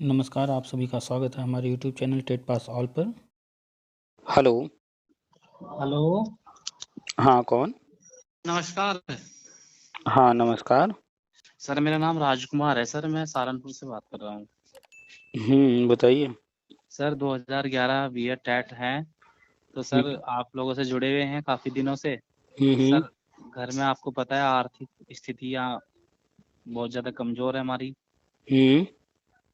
नमस्कार, आप सभी का स्वागत है हमारे YouTube channel TET pass all पर। हेलो। हेलो। हाँ, कौन? नमस्कार हाँ, नमस्कार। सर, मेरा नाम राजकुमार है सर, मैं सहारनपुर से बात कर रहा हूँ। बताइए। सर 2011 बीएड टेट है, तो हुँ, सर आप लोगों से जुड़े हुए हैं काफ़ी दिनों से। हुँ, हुँ, सर घर में आपको पता है आर्थिक स्थितियाँ बहुत ज़्यादा कमज़ोर है हमारी। हुँ।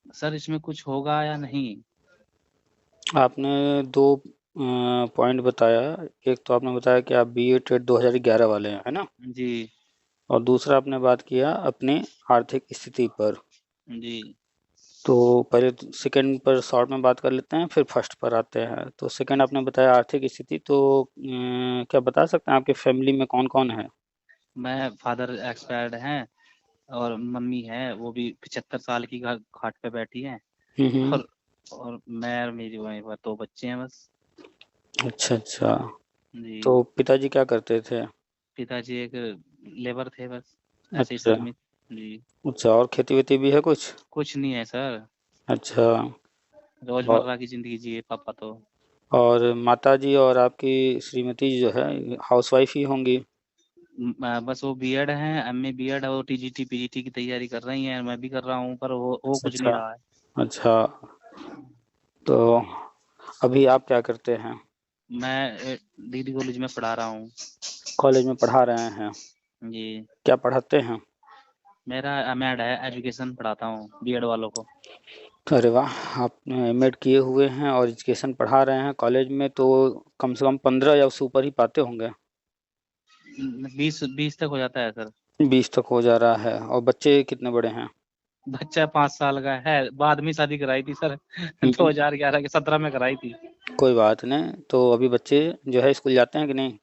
सर इसमें कुछ होगा या नहीं? आपने 2 पॉइंट बताया। एक तो आपने बताया कि आप बीए टेट 2011 वाले हैं, है ना? जी। और दूसरा आपने बात किया अपने आर्थिक स्थिति पर। जी। तो पहले तो सेकंड पर शॉर्ट में बात कर लेते हैं, फिर फर्स्ट पर आते हैं। तो सेकंड आपने बताया आर्थिक स्थिति, तो क्या बता सकते हैं आपके फैमिली में कौन-कौन है? मैं फादर एक्सपायर्ड हैं और मम्मी है, वो भी 75 साल की खाट पे बैठी हैं। हुँ, हुँ। और और मैं और मेरी वाइफ और 2 बच्चे हैं बस। अच्छा, अच्छा। जी। तो पिताजी क्या करते थे? पिताजी एक लेबर थे बस, ऐसे ही अच्छा, श्रमिक। जी। अच्छा और खेती-वेती भी है कुछ? कुछ नहीं है सर, अच्छा। औ रोज़मर्रा की ज़िंदगी जिए पापा तो। और माताजी और आपकी श्रीमती जो है हाउसवाइफ़ ही होंगी? बस वो बीएड हैं, एमए बीएड और टीजीटी पीजीटी की तैयारी कर रही हैं, मैं भी कर रहा हूँ, पर वो अच्छा, कुछ नहीं अच्छा। रहा है। अच्छा, तो अभी आप क्या करते हैं? मैं डिग्री कॉलेज में पढ़ा रहा हूँ। कॉलेज में पढ़ा रहे हैं। जी। क्या पढ़ाते हैं? मेरा एमएड है, एजुकेशन पढ़ाता हूँ बीएड वालों को। अरे वाह! आप एमएड किए हुए हैं और एजुकेशन पढ़ा रहे हैं कॉलेज में, तो कम से कम 15 या उससे ऊपर ही पाते होंगे? 20 तक हो जाता है सर। 20 तक हो जा रहा है और बच्चे कितने बड़े हैं? बच्चा 5 साल का है, बाद में शादी कराई थी सर। हुँ, हुँ। 2011 के 17 में कराई थी। कोई बात नहीं, तो अभी बच्चे जो है स्कूल जाते हैं कि नहीं?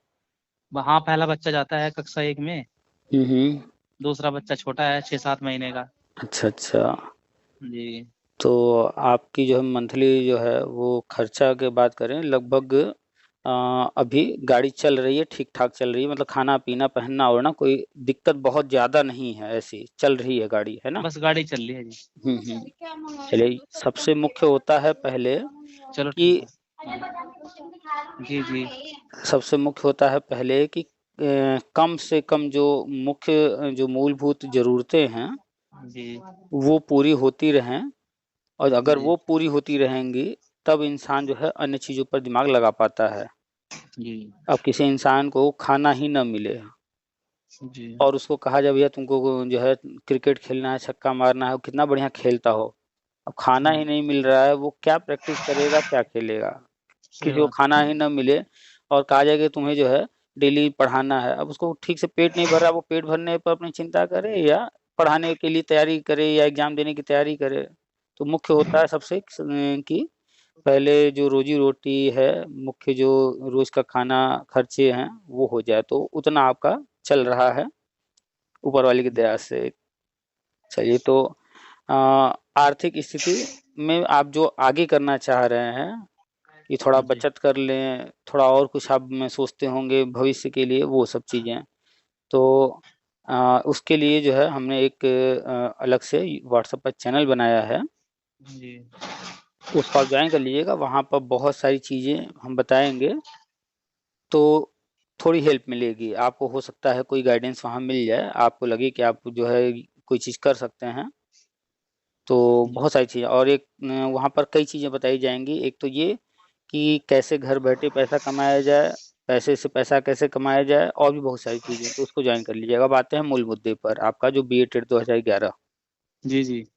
हाँ, पहला बच्चा जाता है कक्षा 1 में, हुँ, हुँ। दूसरा बच्चा छोटा है 6-7 महीने का। अच्छा, अच्छा। जी। तो आपकी जो है मंथली जो है वो खर्चा की बात करें लगभग अभी गाड़ी चल रही है, ठीक-ठाक चल रही है, मतलब खाना-पीना, पहनना-ओढ़ना कोई दिक्कत बहुत ज़्यादा नहीं है, ऐसी चल रही है गाड़ी, है ना? बस गाड़ी चल रही है जी। हुँ, हुँ। चलिए, सबसे मुख्य होता है पहले चलो कि ठीक है। जी, जी। सबसे मुख्य होता है पहले कि कम से कम जो मुख्य जो मूलभूत ज़रूरतें हैं, जी। वो पूरी होती रहें। और अगर जी। वो पूरी होती रहेंगी, तब इंसान जो है अन्य चीज़ों पर दिमाग लगा पाता है। जी। अब किसी इंसान को खाना ही ना मिले जी। और उसको कहा जाए भैया तुमको जो है क्रिकेट खेलना है, छक्का मारना है, वो कितना बढ़िया खेलता हो। अब खाना ही हुँ, नहीं मिल रहा है, वो क्या प्रैक्टिस करेगा, क्या खेलेगा? सही किसी को बात है। खाना ही ना मिले और कहा जाए कि तुम्हें जो है डेली पढ़ाना है। अब उसको ठीक से पेट नहीं भर रहा, वो पेट भरने पर अपनी चिंता करे या पढ़ाने के लिए तैयारी करे या एग्ज़ाम देने की तैयारी करे। तो मुख्य होता है सबसे कि पहले जो रोज़ी-रोटी है, मुख्य जो रोज़ का खाना खर्चे हैं, वो हो जाए, तो उतना आपका चल रहा है, ऊपर वाले की दया से। चलिए तो अ, आर्थिक स्थिति में आप जो आगे करना चाह रहे हैं, कि थोड़ा जी। बचत कर लें, थोड़ा और कुछ आप में सोचते होंगे भविष्य के लिए, वो सब चीज़ें। तो उसके लिए जो है हमने एक अलग से व्हाट्सएप पर चैनल बनाया है। जी। उसको आप जॉइन कर लीजिएगा, वहाँ पर बहुत सारी चीज़ें हम बताएँगे, तो थोड़ी हेल्प मिलेगी। आपको हो सकता है कोई गाइडेंस वहाँ मिल जाए, आपको लगे कि आप जो है कोई चीज़ कर सकते हैं, तो जी। बहुत सारी चीज़ें और एक वहाँ पर कई चीज़ें बताई जाएँगी। एक तो ये कि कैसे घर बैठे पैसा कमाया जाए, पैसे से पैसा कैसे कमाया जाए और भी बहुत सारी चीज़ें, तो उसको जॉइन कर लीजिएगा। अब आते हैं मूल मुद्दे पर, आपका जो बीए टेट 2011। जी, जी। तो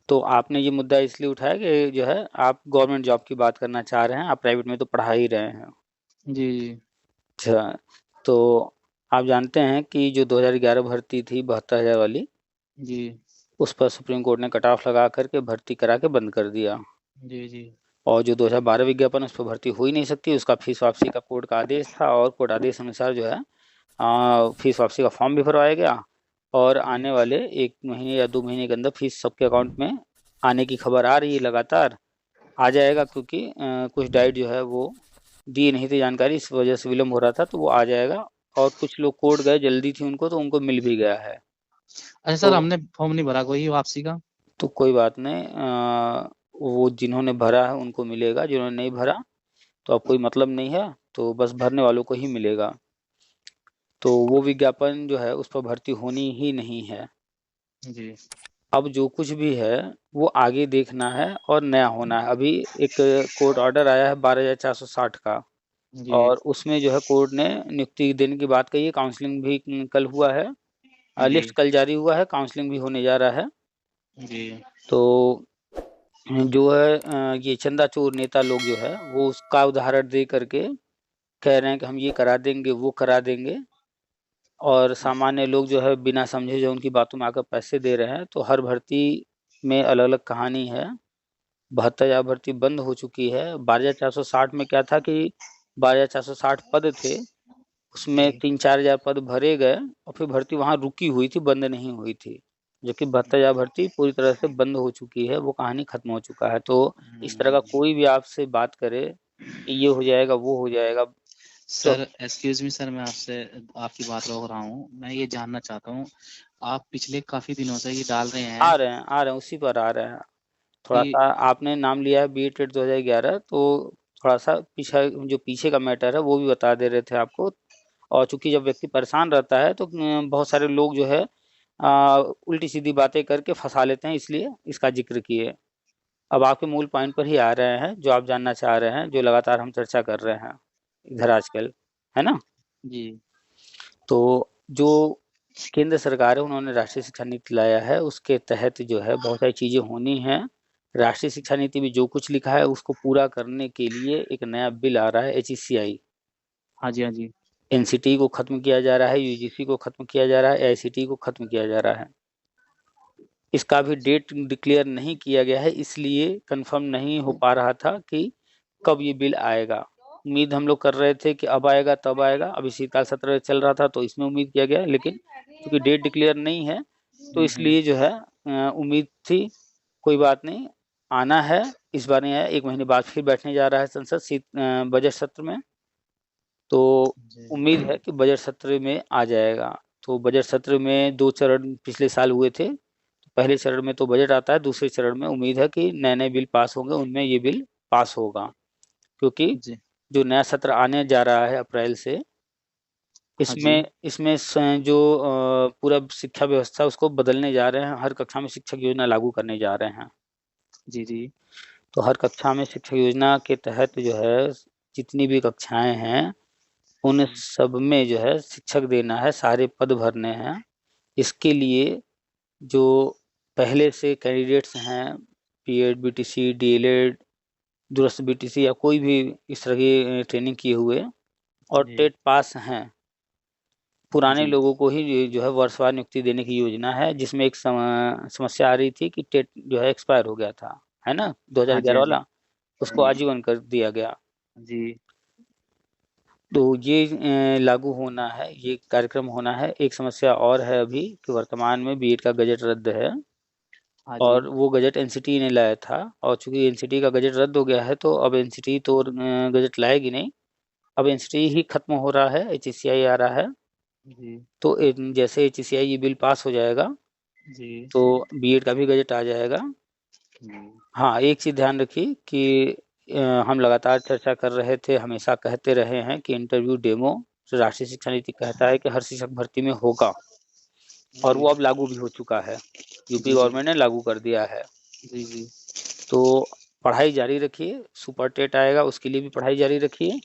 तो आपने ये मुद्दा इसलिए उठाया कि जो है आप गवर्नमेंट जॉब की बात करना चाह रहे हैं, आप प्राइवेट में तो पढ़ा ही रहे हैं। जी, जी। अच्छा, तो आप जानते हैं कि जो 2011 भर्ती थी 72,000 वाली, जी। उस पर सुप्रीम कोर्ट ने कट ऑफ लगा कर के भर्ती करा के बंद कर दिया। जी, जी। और जो 2012 विज्ञापन उस पे भर्ती हो ही नहीं सकती, उसका फीस वापसी का कोर्ट का आदेश था और कोर्ट आदेश अनुसार जो है फीस वापसी का फॉर्म भी भरवाया गया और जी। आने वाले 1 महीने या 2 महीने के अंदर फीस सबके अकाउंट में आने की खबर आ रही है लगातार। आ जाएगा क्योंकि कुछ डाइट जो है वो दी नहीं थी जानकारी, इस वजह से विलम्ब हो रहा था, तो वो आ जाएगा और कुछ लोग कोर्ट गए, जल्दी थी उनको, तो उनको मिल भी गया है। अच्छा तो सर, हमने फॉर्म नहीं भरा कोई वापसी का? तो कोई बात नहीं, वो जिन्होंने भरा है उनको मिलेगा, जिन्होंने नहीं भरा तो अब कोई मतलब नहीं है, तो बस भरने वालों को ही मिलेगा। तो वो विज्ञापन जो है उस पर भर्ती होनी ही नहीं है। जी अब जो कुछ भी है वो आगे देखना है और नया होना है। अभी एक कोर्ट ऑर्डर आया है 12,460 का, जी और उसमें जो है कोर्ट ने नियुक्ति देने की बात कही है। काउंसलिंग भी कल हुआ है, जी लिस्ट कल जारी हुआ है, काउंसलिंग भी होने जा रहा है। जी तो जो है ये चंदा चोर नेता लोग जो है वो उसका उदाहरण दे करके कह रहे हैं कि हम ये करा देंगे, वो करा देंगे, और सामान्य लोग जो है बिना समझे जो उनकी बातों में आकर पैसे दे रहे हैं। तो हर भर्ती में अलग अलग कहानी है। 72,000 भर्ती बंद हो चुकी है। 12,460 में क्या था कि 12,460 पद थे, उसमें जी 3-4 हजार पद भरे गए और फिर भर्ती वहां रुकी हुई थी, बंद नहीं हुई थी। जबकि 72,000 भर्ती पूरी तरह से बंद हो चुकी है, वो कहानी खत्म हो चुका है। तो इस तरह का कोई भी आपसे बात करे कि ये हो जाएगा, वो हो जाएगा, तो सर एक्सक्यूज मी सर, मैं आपसे आपकी बात रोक रहा हूँ। मैं ये जानना चाहता हूँ, आप पिछले काफी दिनों से ये डाल रहे हैं आ रहे हैं, उसी पर आ रहे हैं। थोड़ा कि सा आपने नाम लिया है बी टेट 2011, तो थोड़ा सा पीछे, जो पीछे का मैटर है वो भी बता दे रहे थे आपको। और चूंकि जब व्यक्ति परेशान रहता है तो बहुत सारे लोग जो है उल्टी सीधी बातें करके फंसा लेते हैं, इसलिए इसका जिक्र किए। अब आपके मूल पॉइंट पर ही आ रहे हैं, जो आप जानना चाह रहे हैं, जो लगातार हम चर्चा कर रहे हैं इधर आजकल, है ना। जी तो जो केंद्र सरकार है उन्होंने राष्ट्रीय शिक्षा नीति लाया है, उसके तहत जो है बहुत सारी चीजें होनी है। राष्ट्रीय शिक्षा नीति में जो कुछ लिखा है उसको पूरा करने के लिए एक नया बिल आ रहा है, HECI। हाँ जी हाँ जी NCT को खत्म किया जा रहा है, UGC को खत्म किया जा रहा है, AICTE को खत्म किया जा रहा है। इसका भी डेट डिक्लेयर नहीं किया गया है, इसलिए कंफर्म नहीं हो पा रहा था कि कब ये बिल आएगा। उम्मीद हम लोग कर रहे थे कि अब आएगा तब आएगा। अभी शीतकाल सत्र चल रहा था तो इसमें उम्मीद किया गया, लेकिन क्योंकि डेट डिक्लेयर नहीं है तो हम्म। इसलिए जो है उम्मीद थी। कोई बात नहीं, आना है। इस बार नहीं आया, 1 महीने बाद फिर बैठने जा रहा है संसद बजट सत्र में। तो जी उम्मीद है कि बजट सत्र में आ जाएगा। तो बजट सत्र में 2 चरण पिछले साल हुए थे। पहले चरण में तो बजट आता है, दूसरे चरण में उम्मीद है कि नए नए बिल पास होंगे, उनमें ये बिल पास होगा। क्योंकि जी जो नया सत्र आने जा रहा है अप्रैल से, हाँ जी इसमें इसमें जो पूरा शिक्षा व्यवस्था उसको बदलने जा रहे हैं। हर कक्षा में शिक्षक योजना लागू करने जा रहे हैं। जी जी तो हर कक्षा में शिक्षक योजना के तहत जो है जितनी भी कक्षाएं हैं उन सब में जो है शिक्षक देना है, सारे पद भरने हैं। इसके लिए जो पहले से कैंडिडेट्स हैं, PED BTC DLED दूरस्थ BTC या कोई भी इस तरह की ट्रेनिंग किए हुए और जी टेट पास हैं, पुराने जी लोगों को ही जो है वर्षवार नियुक्ति देने की योजना है। जिसमें एक समस्या आ रही थी कि टेट जो है एक्सपायर हो गया था, है ना, हाँ जी 2011 हाँ जी वाला, उसको आजीवन कर दिया गया। जी तो ये लागू होना है, ये कार्यक्रम होना है। एक समस्या और है अभी कि वर्तमान में बीएड का गजट रद्द है, हाँ जी और वो गजट एनसीटी ने लाया था। और चूंकि एनसीटी का गजट रद्द हो गया है तो अब एनसीटी तो गजट लाएगी नहीं। अब एनसीटी ही खत्म हो रहा है, HECI आ रहा है। जी तो जैसे HECI ये बिल पास हो जाएगा जी तो बीएड का भी गजट आ जाएगा। जी हाँ, एक चीज़ ध्यान रखिए कि हम लगातार चर्चा कर रहे थे, हमेशा कहते रहे हैं कि इंटरव्यू डेमो जो राष्ट्रीय शिक्षा नीति कहता है कि हर शिक्षक भर्ती में होगा, और जी वो अब लागू भी हो चुका है। यूपी जी जी गवर्नमेंट ने लागू कर दिया है। जी जी तो पढ़ाई जारी रखिए, सुपर टेट आएगा उसके लिए भी पढ़ाई जारी रखिए।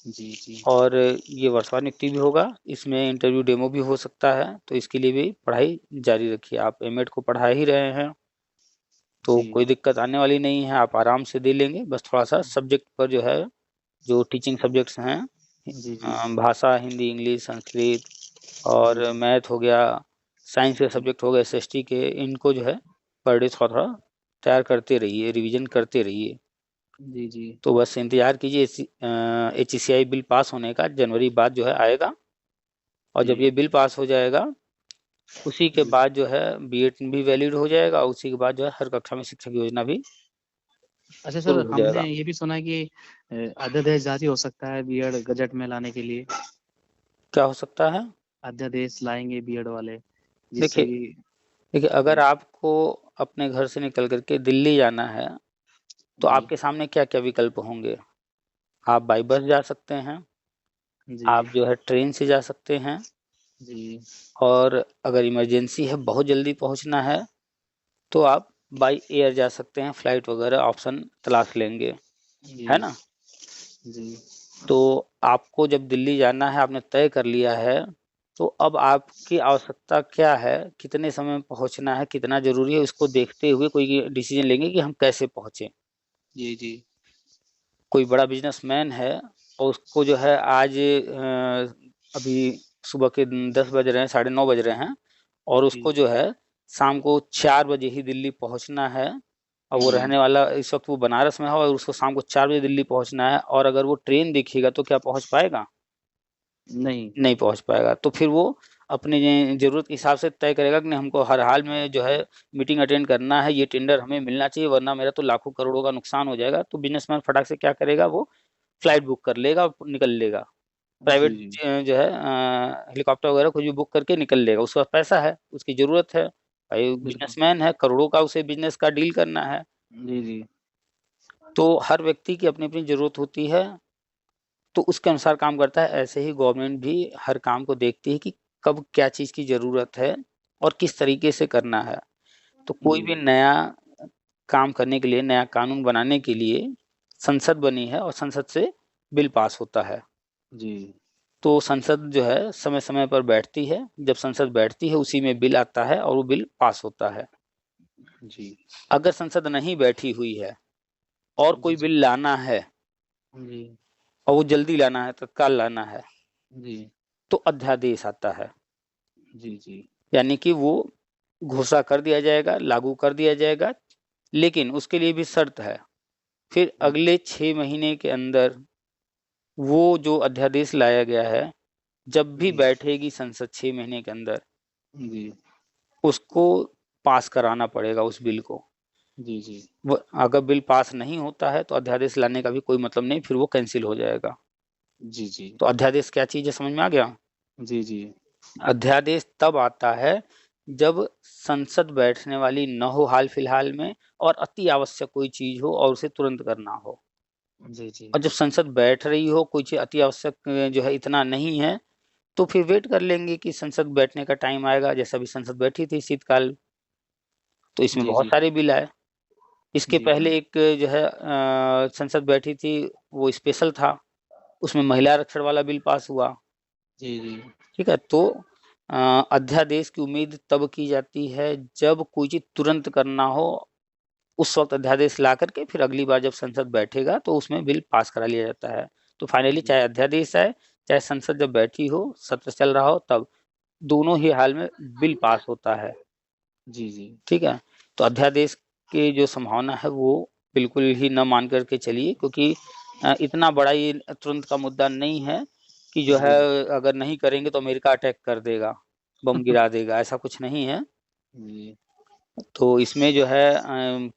जी जी और ये वर्षवार नियुक्ति भी होगा, इसमें इंटरव्यू डेमो भी हो सकता है, तो इसके लिए भी पढ़ाई जारी रखिए। आप एमएड को पढ़ा ही रहे हैं तो जी कोई दिक्कत आने वाली नहीं है, आप आराम से दे लेंगे। बस थोड़ा सा सब्जेक्ट पर जो है, जो टीचिंग सब्जेक्ट्स हैं, जी जी भाषा, हिंदी, इंग्लिश, संस्कृत जी और मैथ हो गया, साइंस के सब्जेक्ट हो गए, SST के, इनको जो है पर डे थोड़ा थोड़ा तैयार करते रहिए, रिवीजन करते रहिए। जी जी तो बस इंतजार कीजिए HECI बिल पास होने का, जनवरी बाद जो है आएगा। और जब ये जी बिल पास हो जाएगा उसी के जी बाद जो है बीएड भी वैलिड हो जाएगा, उसी के बाद जो है हर कक्षा में शिक्षक योजना भी अच्छा सर, शुरू हो हमने जाएगा। ये भी सुना है कि अध्यादेश जारी हो सकता है बीएड गजट में लाने के लिए। क्या हो सकता है? अध्यादेश लाएंगे बीएड वाले, जिससे देखिए, कि देखिए, अगर जी आपको अपने घर से निकल कर के दिल्ली जाना है, तो जी आपके सामने क्या-क्या विकल्प होंगे? आप बाय बस जा सकते हैं, जी आप जो है ट्रेन से जा सकते हैं, जी और अगर इमरजेंसी है, बहुत जल्दी पहुँचना है, तो आप बाय एयर जा सकते हैं, फ्लाइट वगैरह ऑप्शन तलाश लेंगे, जी है ना? जी तो आपको जब दिल्ली जाना है, आपने तय कर लिया है, तो अब आपकी आवश्यकता क्या है, कितने समय में पहुँचना है, कितना ज़रूरी है, उसको देखते हुए कोई डिसीज़न लेंगे कि हम कैसे पहुँचे। जी जी कोई बड़ा बिजनेसमैन है और उसको जो है आज अभी सुबह के 10 बज रहे हैं, साढ़े 9 बज रहे हैं, और जी उसको जो है शाम को 4 बजे ही दिल्ली पहुंचना है, और वो जी रहने वाला इस वक्त वो बनारस में है, और उसको शाम को 4 बजे दिल्ली पहुंचना है, और अगर वो ट्रेन देखेगा तो क्या पहुंच पाएगा? नहीं। नहीं पहुंच पाएगा। तो फिर वो अपने ज़रूरत के हिसाब से तय करेगा कि नहीं, हमको हर हाल में जो है मीटिंग अटेंड करना है, ये टेंडर हमें मिलना चाहिए, वरना मेरा तो लाखों करोड़ों का नुकसान हो जाएगा। तो बिजनेसमैन फटाक से क्या करेगा, वो फ्लाइट बुक कर लेगा और निकल लेगा। जी प्राइवेट जी जो है हेलीकॉप्टर वगैरह कुछ भी बुक करके निकल लेगा। उसके पास पैसा है, उसकी ज़रूरत है। भाई बिल्कुल। बिज़नेसमैन है, करोड़ों का उसे बिज़नेस का डील करना है। जी जी तो हर व्यक्ति की अपनी-अपनी ज़रूरत होती है, तो उसके अनुसार काम करता है। ऐसे ही गवर्नमेंट भी हर काम को देखती है कि कब क्या चीज़ की ज़रूरत है और किस तरीके से करना है। तो कोई जी भी नया काम करने के लिए, नया कानून बनाने के लिए संसद बनी है, और संसद से बिल पास होता है। जी तो संसद जो है समय-समय पर बैठती है, जब संसद बैठती है उसी में बिल आता है और वो बिल पास होता है। जी अगर संसद नहीं बैठी हुई है और जी कोई बिल लाना है, जी और वो जल्दी लाना है, तत्काल लाना है, जी तो अध्यादेश आता है। जी जी यानी कि वो घोषणा कर दिया जाएगा, लागू कर दिया जाएगा, लेकिन उसके लिए भी शर्त है। फिर अगले 6 महीने के अंदर वो जो अध्यादेश लाया गया है, जब भी जी बैठेगी संसद 6 महीने के अंदर, जी उसको पास कराना पड़ेगा उस बिल को। जी जी वो अगर बिल पास नहीं होता है, तो अध्यादेश लाने का भी कोई मतलब नहीं, फिर वो कैंसल हो जाएगा। जी जी तो अध्यादेश क्या चीज़ है, समझ में आ गया? जी जी अध्यादेश तब आता है जब संसद बैठने वाली न हो हाल-फिलहाल में, और अति आवश्यक कोई चीज़ हो और उसे तुरंत करना हो। जी जी और जब संसद बैठ रही हो, कोई चीज़ अति आवश्यक जो है इतना नहीं है, तो फिर वेट कर लेंगे कि संसद बैठने का टाइम आएगा, जैसे अभी संसद बैठी थी शीतकाल, तो इसमें जी बहुत जी सारे बिल आए। इसके जी पहले एक जो है संसद बैठी थी, वो स्पेशल था, उसमें महिला आरक्षण वाला बिल पास हुआ, जी जी ठीक है? तो अध्यादेश की उम्मीद तब की जाती है जब कोई चीज़ तुरंत करना हो, उस वक़्त अध्यादेश ला कर के फिर अगली बार जब संसद बैठेगा तो उसमें बिल पास करा लिया जाता है। तो फाइनली चाहे अध्यादेश आए, चाहे संसद जब बैठी हो, सत्र चल रहा हो तब, दोनों ही हाल में बिल पास होता है, जी जी ठीक है? तो अध्यादेश की जो संभावना है वो बिल्कुल ही ना मान कर के चलिए, क्योंकि इतना बड़ा ये तुरंत का मुद्दा नहीं है कि जो है जी अगर नहीं करेंगे तो अमेरिका अटैक कर देगा, बम गिरा देगा, ऐसा कुछ नहीं है। जी तो इसमें जो है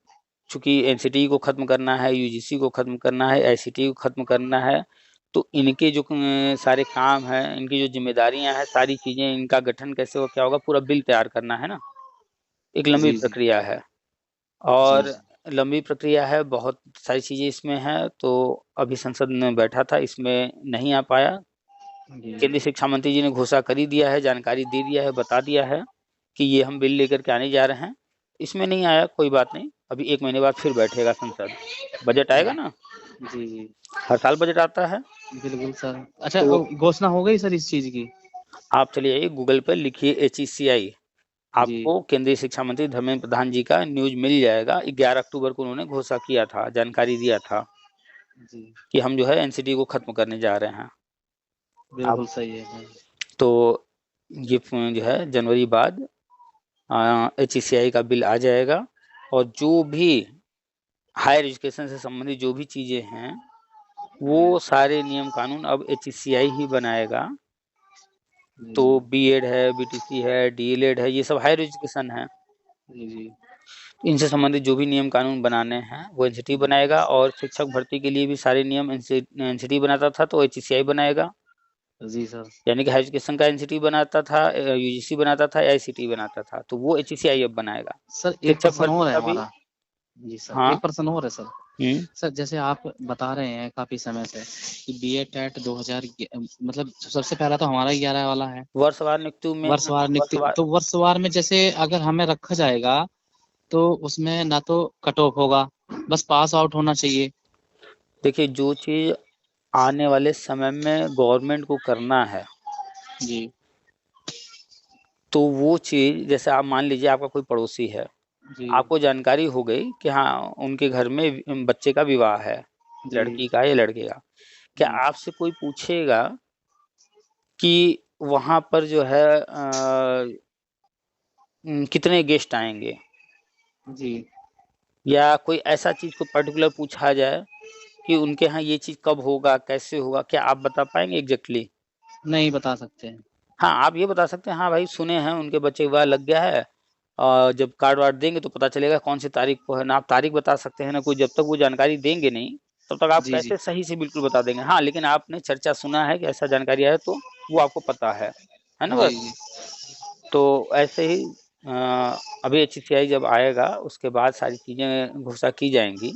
चूँकि एनसीटी को ख़त्म करना है, यूजीसी को ख़त्म करना है, आईसीटी को ख़त्म करना है, तो इनके जो सारे काम हैं, इनकी जो ज़िम्मेदारियाँ हैं, सारी चीज़ें, इनका गठन कैसे हो, क्या होगा, पूरा बिल तैयार करना है ना, एक लंबी जी जी प्रक्रिया है। जी और लंबी प्रक्रिया है, बहुत सारी चीज़ें इसमें हैं, तो अभी संसद में बैठा था, इसमें नहीं आ पाया। जी केंद्रीय शिक्षा मंत्री जी ने घोषणा कर ही दिया है, जानकारी दे दिया है, बता दिया है कि ये हम बिल लेकर के आने जा रहे हैं। इसमें नहीं आया, कोई बात नहीं, अभी 1 महीने बाद फिर बैठेगा संसद। बजट आएगा ना, जी जी हर साल बजट आता है। बिल्कुल सर। अच्छा, तो घोषणा हो गई सर इस चीज की? आप चले जाइए गूगल पे, लिखिए HECI, जी आपको केंद्रीय शिक्षा मंत्री धर्मेंद्र प्रधान जी का न्यूज़ मिल जाएगा। 11 अक्टूबर को उन्होंने घोषणा किया था, जानकारी दिया था जी कि हम जो है एनसीटी को खत्म करने जा रहे हैं। अब बिल्कुल सही है। तो ये जो है जनवरी बाद HECI का बिल आ जाएगा, और जो भी हायर एजुकेशन से संबंधित जो भी चीज़ें हैं, वो सारे नियम कानून अब HECI ही बनाएगा। जी तो जी बीएड है, बीटीसी है, डीएलएड है, ये सब हायर एजुकेशन है। जी जी इनसे संबंधित जो भी नियम कानून बनाने हैं वो एनसीटी बनाएगा, और शिक्षक भर्ती के लिए भी सारे नियम एनसीटी बनाता था तो HECI बनाएगा। जी सर। यानी कि हाई एजुकेशन का एनसीटी बनाता था, यूजीसी बनाता था, एआईसीटी बनाता था, तो वो एचईसीआई अब बनाएगा। सर एक शिक्षक प्रश्न भर्ती और है का भी। हमारा। जी सर, हाँ। एक प्रश्न और है सर। हम्म। सर जैसे आप बता रहे हैं काफी समय से कि बीए टेट 2000 मतलब सबसे पहला तो हमारा 11 वाला है, वर्षवार नियुक्ति में वर्षवार नियुक्ति। वर्षवार। तो वर्षवार में जैसे अगर हमें रखा जाएगा तो उसमें ना तो कट ऑफ होगा, बस पास आउट होना चाहिए। देखिए, जो चीज आने वाले समय में गवर्नमेंट को करना है, जी तो वो चीज, जैसे आप मान लीजिए आपका कोई पड़ोसी है, जी आपको जानकारी हो गई कि हाँ उनके घर में बच्चे का विवाह है, जी लड़की का या लड़के का, क्या जी आपसे कोई पूछेगा कि वहां पर जो है कितने गेस्ट आएंगे, जी। या कोई ऐसा चीज को पर्टिकुलर पूछा जाए कि उनके यहाँ ये चीज कब होगा, कैसे होगा, क्या आप बता पाएंगे एग्जैक्टली? नहीं बता सकते हैं। हाँ, आप ये बता सकते हैं, हाँ भाई सुने हैं उनके बच्चे का विवाह लग गया है, और जब कार्ड वार्ड देंगे तो पता चलेगा कौन सी तारीख को है ना। आप तारीख बता सकते हैं ना, कोई जब तक वो जानकारी देंगे नहीं तब तक आप जी जी कैसे सही से बिल्कुल बता देंगे। हाँ, लेकिन आपने चर्चा सुना है कि ऐसा जानकारी आया, तो वो आपको पता है ना जी बस। जी तो ऐसे ही अ, अभी एचसीआई जब आएगा उसके बाद सारी चीजें घोषणा की जाएंगी,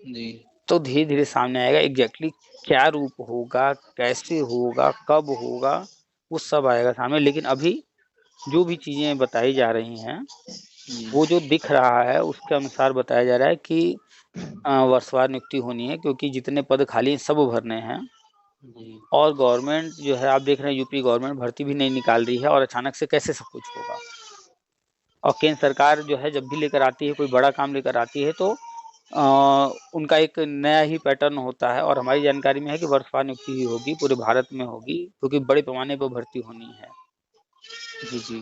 जी तो धीरे धीरे सामने आएगा एग्जैक्टली क्या रूप होगा, कैसे होगा, कब होगा, वो सब आएगा सामने। लेकिन अभी जो भी चीजें बताई जा रही हैं, जी वो जो दिख रहा है उसके अनुसार बताया जा रहा है कि वर्षवार नियुक्ति होनी है, क्योंकि जितने पद खाली हैं सब भरने हैं। जी और गवर्नमेंट जो है, आप देख रहे हैं यूपी गवर्नमेंट भर्ती भी नहीं निकाल रही है, और अचानक से कैसे सब कुछ होगा। और केंद्र सरकार जो है जब भी लेकर आती है, कोई बड़ा काम लेकर आती है, तो उनका एक नया ही पैटर्न होता है। और हमारी जानकारी में है कि वर्षवार नियुक्ति ही होगी, पूरे भारत में होगी, क्योंकि बड़े पैमाने पर भर्ती होनी है। जी जी।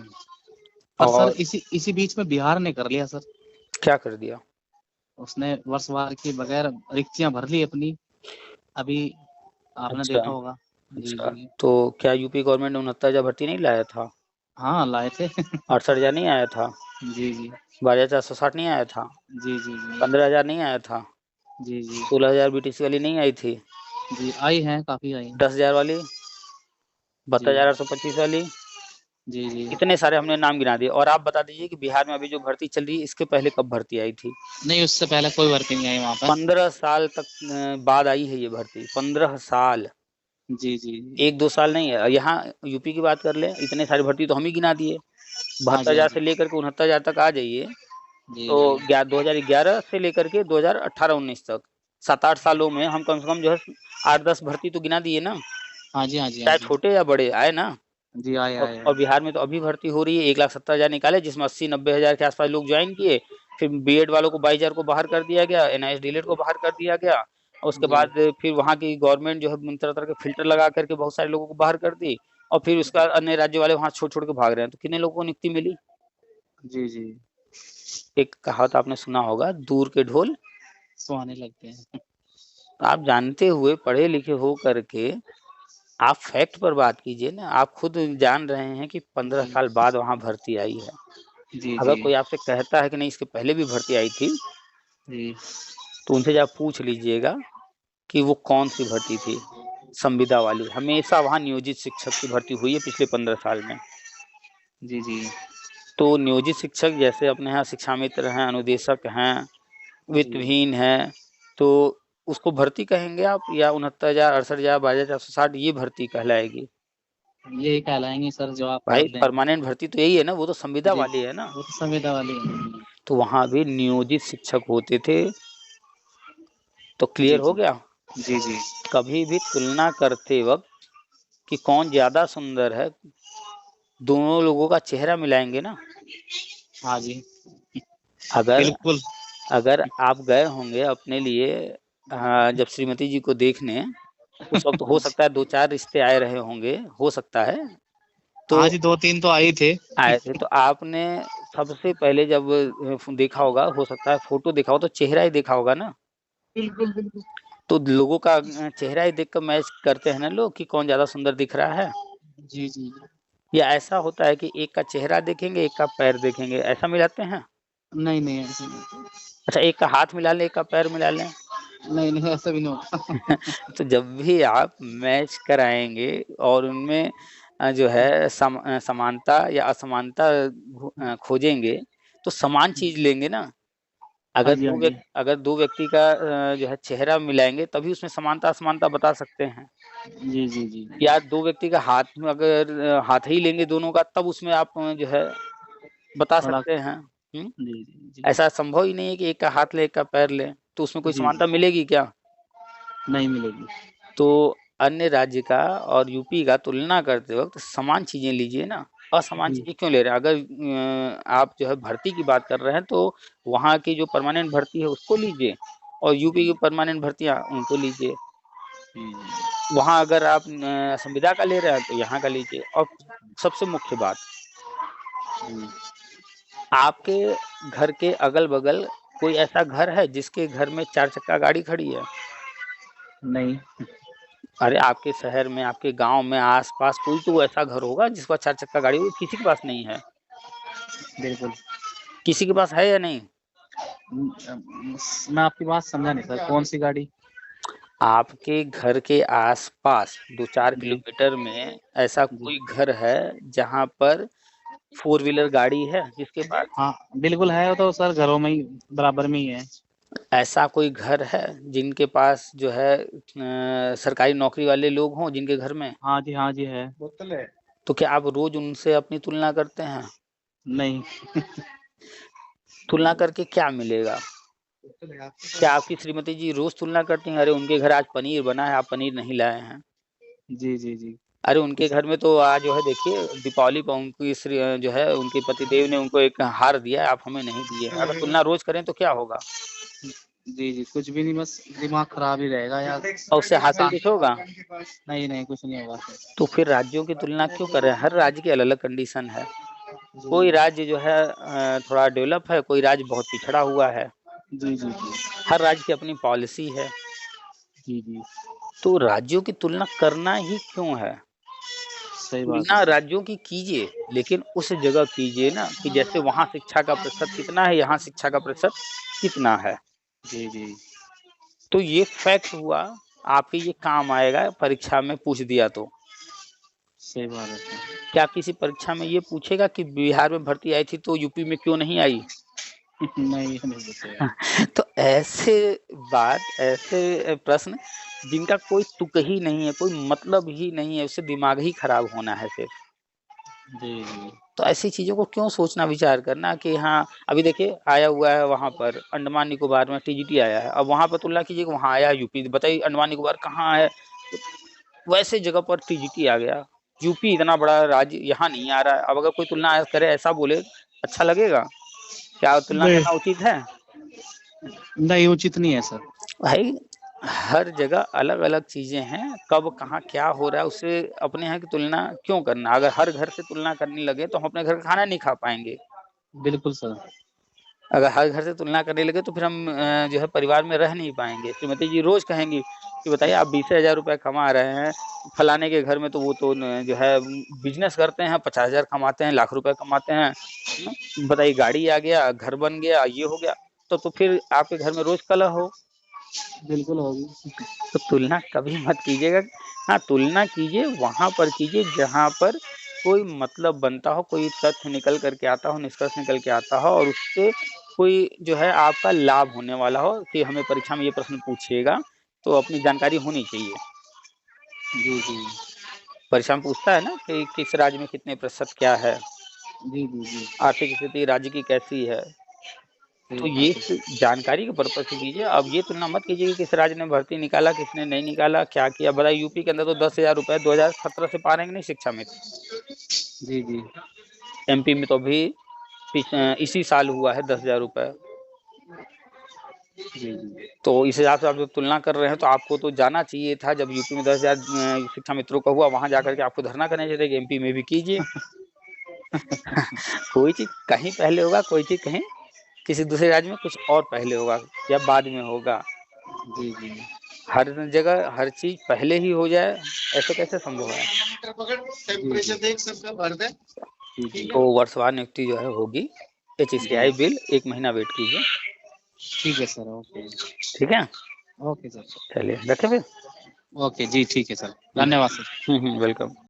पर सर और इसी इसी बीच में बिहार ने कर लिया सर। क्या कर दिया? उसने वर्षवार के बगैर रिक्तियां भर ली अपनी, अभी आपने अच्छा। देखा होगा। जी अच्छा, जी। तो क्या यूपी गवर्नमेंट ने 69,000 भर्ती नहीं लाया था? हाँ लाए थे। 68,000 नहीं आया था? जी जी 12,460 नहीं आया था? जी जी जी 15,000 नहीं आया था? जी जी 16,000 बीटीसी वाली नहीं आई थी? जी आई हैं, काफी आई हैं। 10,000 वाली? जी 72,825 वाली? जी जी। कितने सारे हमने नाम गिना दिए। और आप बता दीजिए कि बिहार में अभी जो भर्ती चल रही है, इसके पहले कब भर्ती आई थी? नहीं उससे पहले कोई भर्ती नहीं आई वहाँ पे। 15 साल तक बाद आई है ये भर्ती, 15 साल। जी जी जी। 1-2 साल नहीं है। यहाँ यूपी की बात कर ले, इतने सारी भर्ती तो हम ही गिना दिए। हाँ बहत्तर जी हाँ हजार जी से लेकर के 69,000 तक आ जाइए। जी तो जी 2011 से लेकर के 2018-19 तक 7-8 सालों में हम कम से कम जो है 8-10 भर्ती तो गिना दिए ना, हाँ जी हाँ जी हाँ चाहे जी। छोटे या बड़े आए ना। जी आए आए आए। और बिहार में तो अभी भर्ती हो रही है, 1,70,000 निकाले, जिसमें 80-90 हजार के आसपास लोग ज्वाइन किए। फिर बीएड वालों को 22,000 को बाहर कर दिया गया, एनआईएस डीएलएड को बाहर कर दिया गया, और उसके जी बाद फिर वहाँ की गवर्नमेंट जो है तरह तरह के फिल्टर लगा करके बहुत सारे लोगों को बाहर कर दी। और फिर उसका अन्य राज्य वाले वहाँ छोड़ छोड़ के भाग रहे हैं, तो कितने लोगों को नियुक्ति मिली? जी जी। एक कहावत आपने सुना होगा, दूर के ढोल। सुहाने लगते हैं। आप जानते हुए, पढ़े लिखे हो करके, आप फैक्ट पर बात कीजिए ना। आप खुद जान रहे हैं कि 15 साल जी बाद वहां भर्ती आई है। जी अगर जी कोई आपसे कहता है कि नहीं इसके पहले भी भर्ती आई थी, जी तो उनसे जब पूछ लीजिएगा कि वो कौन सी भर्ती थी। संविदा वाली हमेशा वहां नियोजित शिक्षक की भर्ती हुई है पिछले 15 साल में। जी जी तो नियोजित शिक्षक जैसे अपने यहाँ शिक्षा मित्र हैं, अनुदेशक हैं, जी। वित्तविहीन है, तो उसको भर्ती कहेंगे आप, या 69,000, 68,000, 22,460 ये भर्ती कहलाएगी? यही कहलाएंगे सर जो आप भाई कह रहे हैं। परमानेंट भर्ती तो यही है ना, वो तो संविदा जी वाली है ना। वो तो संविदा वाली है। तो वहां भी नियोजित शिक्षक होते थे। तो जी क्लियर हो जी गया। जी जी कभी भी तुलना करते वक्त कि कौन ज्यादा सुंदर है, दोनों लोगों का चेहरा मिलाएंगे ना। हाँ जी अगर बिल्कुल। अगर आप गए होंगे अपने लिए जब श्रीमती जी को देखने, उस वक्त हो सकता है 2-4 रिश्ते आए रहे होंगे, हो सकता है। तो हाँ जी दो तीन तो आई थे। आए थे, तो आपने सबसे पहले जब देखा होगा, हो सकता है फोटो देखा हो, तो चेहरा ही देखा होगा ना। बिल्कुल बिल्कुल। तो लोगों का चेहरा ही देख कर मैच करते हैं ना लोग, कि कौन ज्यादा सुंदर दिख रहा है। जी जी। या ऐसा होता है कि एक का चेहरा देखेंगे, एक का पैर देखेंगे, ऐसा मिलाते हैं? नहीं नहीं ऐसे नहीं। अच्छा, एक का हाथ मिला लें, एक का पैर मिला लें, नहीं नहीं, ऐसा भी नहीं होता। तो जब भी आप मैच कराएंगे और उनमें जो है समानता या असमानता खोजेंगे, तो समान चीज लेंगे ना। हाँ जी, हाँ जी। अगर दो व्यक्ति का जो है चेहरा मिलाएंगे तभी उसमें समानता असमानता बता सकते हैं। जी, जी, जी। या दो व्यक्ति का हाथ में अगर हाथ ही लेंगे दोनों का, तब उसमें आप जो है बता थोड़ा। सकते हैं। हम्म। जी, जी, जी। ऐसा संभव ही नहीं है कि एक का हाथ ले एक का पैर ले, तो उसमें कोई जी, समानता जी। मिलेगी क्या? नहीं मिलेगी। तो अन्य राज्य का और यूपी का तुलना करते वक्त समान चीजें लीजिए ना, असमान जी, चीजें क्यों ले रहे हैं? अगर आप जो है भर्ती की बात कर रहे हैं तो वहाँ की जो परमानेंट भर्ती है उसको लीजिए, और यूपी जी, की परमानेंट भर्तियां उनको लीजिए। जी, वहाँ अगर आप संविदा का ले रहे हैं तो यहाँ का लीजिए। और सबसे मुख्य बात, जी। आपके घर के अगल बगल कोई ऐसा घर है जिसके घर में 4 चक्का गाड़ी खड़ी है? नहीं। अरे आपके शहर में, आपके गांव में, आसपास कोई तो ऐसा घर होगा जिसका 4 चक्का गाड़ी हो, किसी के पास नहीं है। बिल्कुल। किसी के पास है या नहीं? मैं आपकी बात समझा नहीं सर, कौन सी गाड़ी? आपके घर के आसपास 2-4 जी, किलोमीटर में ऐसा जी। कोई घर है जहां पर 4 व्हीलर गाड़ी है जिसके पास? हाँ, बिल्कुल है, वो तो सर घरों में ही बराबर में ही है। ऐसा कोई घर है जिनके पास जो है सरकारी नौकरी वाले लोग हों जिनके घर में? हाँ जी, हाँ जी, है। बोतल है। तो क्या आप रोज उनसे अपनी तुलना करते हैं? नहीं। तुलना करके क्या मिलेगा? क्या आपकी श्रीमती जी रोज तुलना करती हैं, अरे उनके घर आज पनीर बना है, आप पनीर नहीं लाए हैं? जी, जी, जी। अरे उनके किसी। घर में तो आज जो है देखिए दीपावली पर उनकी श्री जो है उनके पतिदेव ने उनको एक हार दिया है, आप हमें नहीं दिए। अगर तुलना रोज करें तो क्या होगा? जी, जी, कुछ भी नहीं, बस दिमाग खराब ही रहेगा यार। और उससे हासिल कुछ होगा? नहीं, नहीं, कुछ नहीं होगा सर। तो फिर राज्यों की तुलना क्यों कर रहे हैं? हर राज्य की अलग अलग कंडीशन है। कोई जी, राज्य जो है थोड़ा डेवलप है, कोई राज्य बहुत पिछड़ा हुआ है। जी, जी, जी, हर राज्य की अपनी पॉलिसी है। जी, जी। तो राज्यों की तुलना करना ही क्यों है? सही बात है तुलना सर। राज्यों की कीजिए, लेकिन उस जगह कीजिए ना कि जैसे वहां शिक्षा का प्रतिशत कितना है, यहाँ शिक्षा का प्रतिशत कितना है। जी, जी। तो ये फैक्ट हुआ, आपके ये काम आएगा परीक्षा में पूछ दिया तो। सही बात है सर। क्या किसी परीक्षा में ये पूछेगा कि बिहार में भर्ती आई थी तो यूपी में क्यों नहीं आई? नहीं, नहीं पूछेगा। तो ऐसे प्रश्न जिनका कोई तुक ही नहीं है, कोई मतलब ही नहीं है, उससे दिमाग ही खराब होना है सिर्फ। जी, जी। तो ऐसी चीजों को क्यों सोचना विचार करना कि हाँ अभी देखिए आया हुआ है वहां पर अंडमान निकोबार में टीजीटी आया है, अब वहां पर तुलना कीजिए कि वहां आया है यूपी, बताइए अंडमान निकोबार कहाँ है? तो वैसे जगह पर टीजीटी आ गया, यूपी इतना बड़ा राज्य यहाँ नहीं आ रहा है। अब अगर कोई तुलना करे ऐसा बोले, अच्छा लगेगा? क्या तुलना नहीं, करना उचित है? नहीं उचित नहीं है सर। भाई हर जगह अलग अलग चीजें हैं, कब कहाँ क्या हो रहा है उससे अपने यहाँ की तुलना क्यों करना? अगर हर घर से तुलना करने लगे तो हम अपने घर का खाना नहीं खा पाएंगे। बिल्कुल सर। अगर हर घर से तुलना करने लगे तो फिर हम जो है परिवार में रह नहीं पाएंगे। श्रीमती जी रोज कहेंगी कि बताइए आप 20,000 रुपए कमा रहे हैं, फलाने के घर में तो वो तो जो है बिजनेस करते हैं, 50,000 कमाते हैं, लाख रुपए कमाते हैं। बताइए गाड़ी आ गया, घर बन गया, ये हो गया। तो फिर आपके घर में रोज कलह हो। बिल्कुल होगी। तो तुलना कभी मत कीजिएगा। हाँ तुलना कीजिए वहां पर कीजिए जहां पर कोई मतलब बनता हो, कोई तथ्य निकल करके आता हो, निष्कर्ष निकल के आता हो, और उससे कोई जो है आपका लाभ होने वाला हो कि हमें परीक्षा में ये प्रश्न पूछिएगा, तो अपनी जानकारी होनी चाहिए। जी, जी। परीक्षा में पूछता है ना कि किस राज्य में कितने प्रतिशत क्या है, जी, जी, जी। आर्थिक स्थिति राज्य की कैसी है। तो सही ये बात है। जानकारी के पर्पज से कीजिए। अब ये तुलना मत कीजिए कि किस राज्य ने भर्ती निकाला, किसने नहीं निकाला, क्या किया। बताइए यूपी के अंदर तो 10,000 रुपए 2017 से पा रहे हैं कि नहीं शिक्षा में? जी, जी। एमपी में तो अभी इसी साल हुआ है 10,000 रुपए। जी, जी। तो इस हिसाब से आप जब तुलना कर रहे हैं तो आपको तो जाना चाहिए था, जब यूपी में 10,000 शिक्षा मित्रों का हुआ वहां जाकर के आपको धरना करना चाहिए था कि एमपी में भी कीजिए। कोई चीज कहीं पहले होगा, कोई चीज कहीं किसी दूसरे राज्य में कुछ और पहले होगा या बाद में होगा। जी, जी। हर जगह हर चीज पहले ही हो जाए, ऐसे कैसे संभव है? टेम्परेचर देख सबका भर दे। जी, जी। तो वर्षवार नियुक्ति जो है होगी, जी। HCI बिल 1 महीना वेट कीजिए। ठीक है सर, ओके। ठीक है। Okay sir. चलिए रखें फिर। ओके जी, ठीक है सर, धन्यवाद सर। वेलकम।